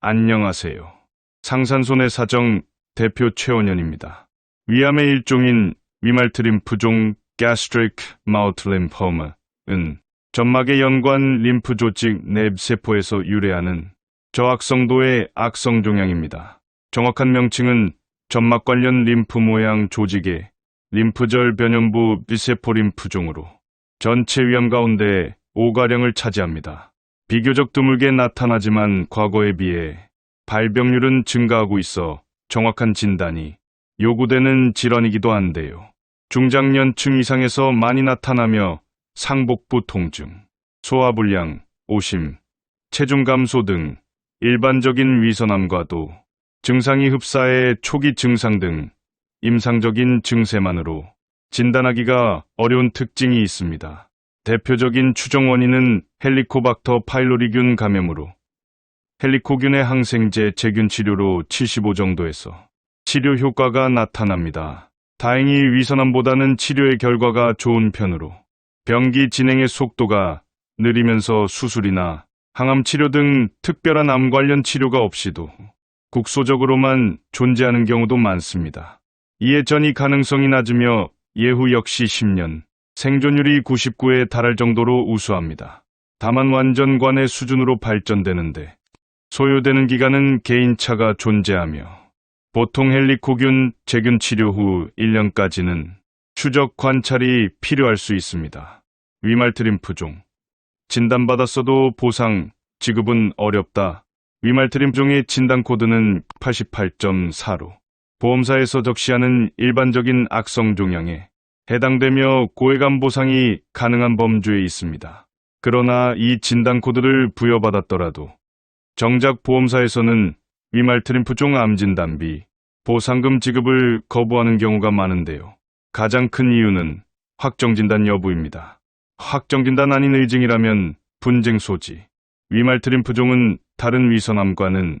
안녕하세요. 상산손해 사정 대표 최원현입니다. 위암의 일종인 위말트림프종 gastric mouth lymphoma은 점막의 연관 림프 조직 내세포에서 유래하는 저악성도의 악성 종양입니다. 정확한 명칭은 점막 관련 림프 모양 조직의 림프절 변연부 비세포 림프종으로 전체 위암 가운데 5가량을 차지합니다. 비교적 드물게 나타나지만 과거에 비해 발병률은 증가하고 있어 정확한 진단이 요구되는 질환이기도 한데요. 중장년층 이상에서 많이 나타나며 상복부 통증, 소화불량, 오심, 체중 감소 등 일반적인 위선암과도 증상이 흡사해 초기 증상 등 임상적인 증세만으로 진단하기가 어려운 특징이 있습니다. 대표적인 추정 원인은 헬리코박터 파일로리균 감염으로 헬리코균의 항생제 제균 치료로 75 정도에서 치료 효과가 나타납니다. 다행히 위선암보다는 치료의 결과가 좋은 편으로 병기 진행의 속도가 느리면서 수술이나 항암 치료 등 특별한 암 관련 치료가 없이도 국소적으로만 존재하는 경우도 많습니다. 이에 전이 가능성이 낮으며 예후 역시 10년, 생존율이 99에 달할 정도로 우수합니다. 다만 완전관의 수준으로 발전되는데 소요되는 기간은 개인차가 존재하며 보통 헬리코균 제균 치료 후 1년까지는 추적 관찰이 필요할 수 있습니다. 위말트림프종 진단받았어도 보상 지급은 어렵다. 위말트림프종의 진단 코드는 88.4로 보험사에서 적시하는 일반적인 악성 종양에 해당되며 고액암 보상이 가능한 범주에 있습니다. 그러나 이 진단 코드를 부여받았더라도 정작 보험사에서는 위말트림프종 암 진단비, 보상금 지급을 거부하는 경우가 많은데요. 가장 큰 이유는 확정진단 여부입니다. 확정진단 아닌 의증이라면 분쟁 소지. 위말트림프종은 다른 위선암과는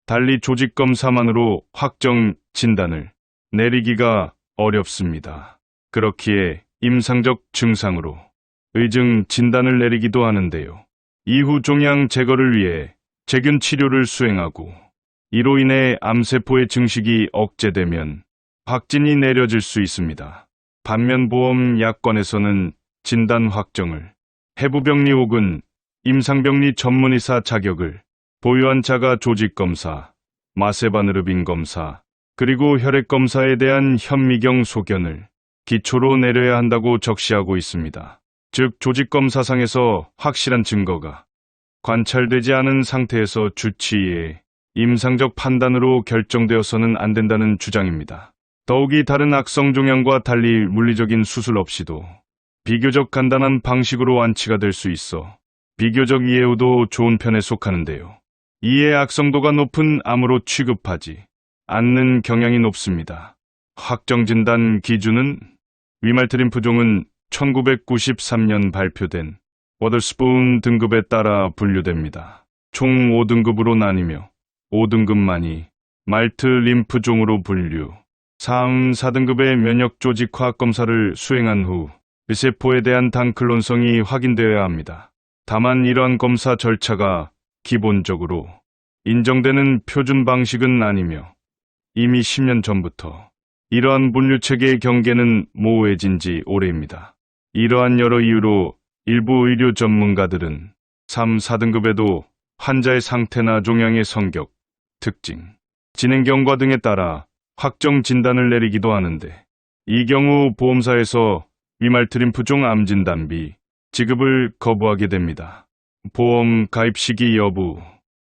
달리 조직검사만으로 확정 진단을 내리기가 어렵습니다. 그렇기에 임상적 증상으로 의증 진단을 내리기도 하는데요. 이후 종양 제거를 위해 제균 치료를 수행하고 이로 인해 암세포의 증식이 억제되면 확진이 내려질 수 있습니다. 반면 보험 약관에서는 진단 확정을 해부병리 혹은 임상병리 전문의사 자격을 보유한 자가 조직검사, 마세바느르빈 검사, 그리고 혈액검사에 대한 현미경 소견을 기초로 내려야 한다고 적시하고 있습니다. 즉 조직검사상에서 확실한 증거가 관찰되지 않은 상태에서 주치의의 임상적 판단으로 결정되어서는 안 된다는 주장입니다. 더욱이 다른 악성 종양과 달리 물리적인 수술 없이도 비교적 간단한 방식으로 완치가 될 수 있어 비교적 이해도도 좋은 편에 속하는데요. 이에 악성도가 높은 암으로 취급하지 않는 경향이 높습니다. 확정진단 기준은 위말트림프종은 1993년 발표된 워더스푼 등급에 따라 분류됩니다. 총 5등급으로 나뉘며 5등급만이 말트 림프종으로 분류, 3, 4등급의 면역조직 화학검사를 수행한 후 비세포에 대한 단클론성이 확인되어야 합니다. 다만 이러한 검사 절차가 기본적으로 인정되는 표준 방식은 아니며 이미 10년 전부터 이러한 분류체계의 경계는 모호해진 지 오래입니다. 이러한 여러 이유로 일부 의료 전문가들은 3, 4등급에도 환자의 상태나 종양의 성격, 특징, 진행 경과 등에 따라 확정 진단을 내리기도 하는데 이 경우 보험사에서 위말트림프종 암 진단비 지급을 거부하게 됩니다. 보험 가입 시기 여부,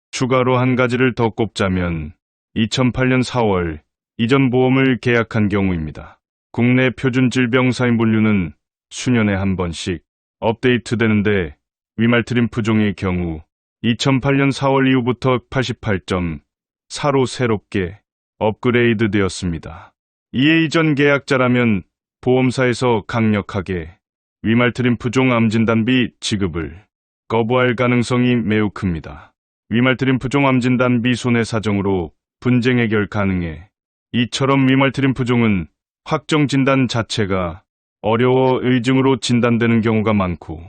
추가로 한 가지를 더 꼽자면 2008년 4월 이전 보험을 계약한 경우입니다. 국내 표준 질병사인 분류는 수년에 한 번씩 업데이트되는데 위말트림프종의 경우 2008년 4월 이후부터 88.4로 새롭게 업그레이드 되었습니다. 이에 이전 계약자라면 보험사에서 강력하게 위말트림프종 암 진단비 지급을 거부할 가능성이 매우 큽니다. 위말트림프종 암 진단비 손해 사정으로 분쟁 해결 가능해 이처럼 위말트림프종은 확정 진단 자체가 어려워 의증으로 진단되는 경우가 많고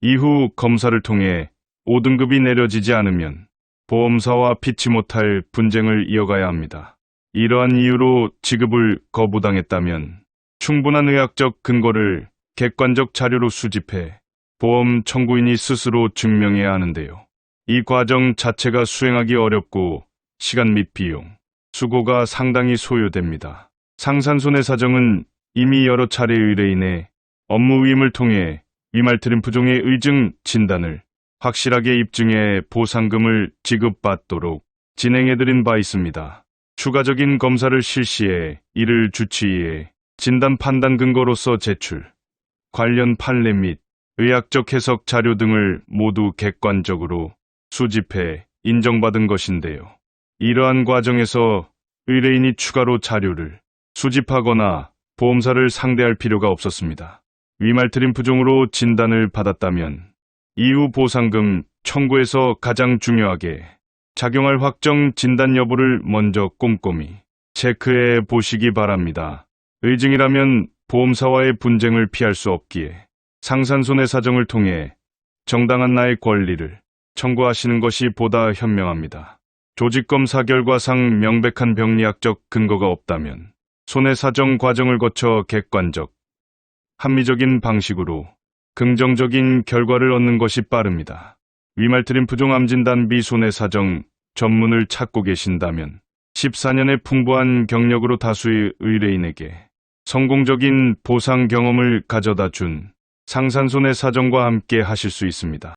이후 검사를 통해 5등급이 내려지지 않으면 보험사와 피치 못할 분쟁을 이어가야 합니다. 이러한 이유로 지급을 거부당했다면 충분한 의학적 근거를 객관적 자료로 수집해 보험 청구인이 스스로 증명해야 하는데요. 이 과정 자체가 수행하기 어렵고 시간 및 비용, 수고가 상당히 소요됩니다. 상산손해사정은 이미 여러 차례 의뢰인의 업무 위임을 통해 위말트림프종의 의증 진단을 확실하게 입증해 보상금을 지급받도록 진행해드린 바 있습니다. 추가적인 검사를 실시해 이를 주치의에 진단 판단 근거로서 제출, 관련 판례 및 의학적 해석 자료 등을 모두 객관적으로 수집해 인정받은 것인데요. 이러한 과정에서 의뢰인이 추가로 자료를 수집하거나 보험사를 상대할 필요가 없었습니다. 위말트림프종으로 진단을 받았다면 이후 보상금 청구에서 가장 중요하게 작용할 확정 진단 여부를 먼저 꼼꼼히 체크해 보시기 바랍니다. 의증이라면 보험사와의 분쟁을 피할 수 없기에 상산손해사정을 통해 정당한 나의 권리를 청구하시는 것이 보다 현명합니다. 조직검사 결과상 명백한 병리학적 근거가 없다면 손해사정 과정을 거쳐 객관적, 합리적인 방식으로 긍정적인 결과를 얻는 것이 빠릅니다. 위말트림프종 암진단 비손해사정 전문을 찾고 계신다면 14년의 풍부한 경력으로 다수의 의뢰인에게 성공적인 보상 경험을 가져다 준 상산손해사정과 함께 하실 수 있습니다.